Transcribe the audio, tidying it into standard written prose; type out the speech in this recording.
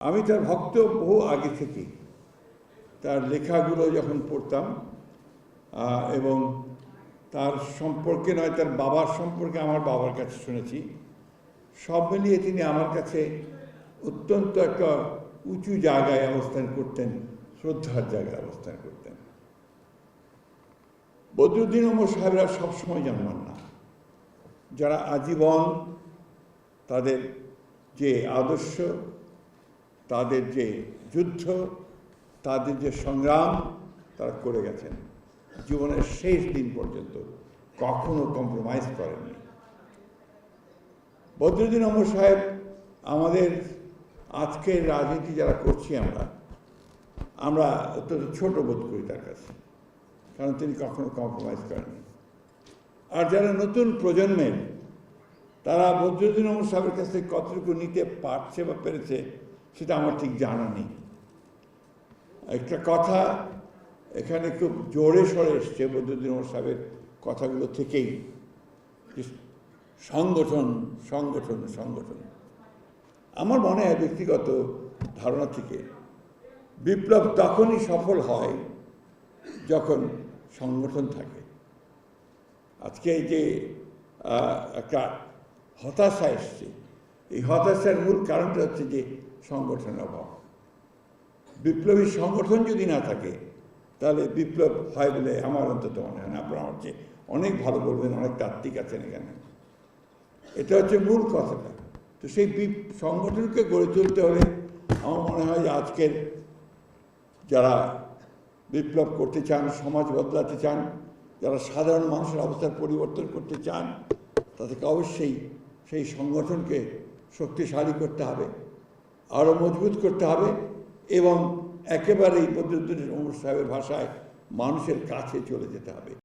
আমি তার ভক্ত বহু আগে থেকে। তার লেখাগুলো যখন পড়তাম এবং তার সম্পর্কে নয়, তার বাবার সম্পর্কে আমার বাবার কাছে শুনেছি, সব মিলিয়ে তিনি আমার কাছে অত্যন্ত একটা উঁচু জায়গায় অবস্থান করতেন, শ্রদ্ধার জায়গায় অবস্থান করতেন। বদরুদ্দীন ওমর সাহেবরা সবসময় জন্মান না, যারা আজীবন তাদের যে আদর্শ, তাদের যে যুদ্ধ, তাদের যে সংগ্রাম তারা করে গেছেন, জীবনের শেষ দিন পর্যন্ত কখনো কম্প্রোমাইজ করেননি। বদরুদ্দীন ওমর সাহেব আমাদের আজকের রাজনীতি যারা করছি আমরা অত্যন্ত ছোট বোধ করি তার কাছে, কারণ তিনি কখনো কম্প্রোমাইজ করেননি। আর যারা নতুন প্রজন্মের, তারা বদরুদ্দীন ওমর সাহেবের কাছ থেকে কতটুকু নিতে পারছে বা পেরেছে সেটা আমার ঠিক জানা নেই। একটা কথা এখানে খুব জোরে সরে এসছে বদরুদ্দীন ওমর সাহেবের কথাগুলো থেকেই, সংগঠন সংগঠন সংগঠন। আমার মনে হয় ব্যক্তিগত ধারণা থেকে বিপ্লব তখনই সফল হয় যখন সংগঠন থাকে। আজকে এই যে একটা হতাশা এসছে, এই হতাশার মূল কারণটা হচ্ছে যে সংগঠনের অভাব। বিপ্লবী সংগঠন যদি না থাকে তাহলে বিপ্লব হয় বলে আমার অন্তত মনে হয় না। আপনারা আমার চেয়ে অনেক ভালো বলবেন, অনেক তাত্ত্বিক আছেন এখানে। এটা হচ্ছে মূল কথাটা। তো সেই সংগঠনকে গড়ে তুলতে হলে আমার মনে হয় যে আজকের যারা বিপ্লব করতে চান, সমাজ বদলাতে চান, যারা সাধারণ মানুষের অবস্থার পরিবর্তন করতে চান, তাদেরকে অবশ্যই সেই সংগঠনকে শক্তিশালী করতে হবে, আরও মজবুত করতে হবে এবং একেবারেই বদরুদ্দীন ওমর সাহেবের ভাষায় মানুষের কাছে চলে যেতে হবে।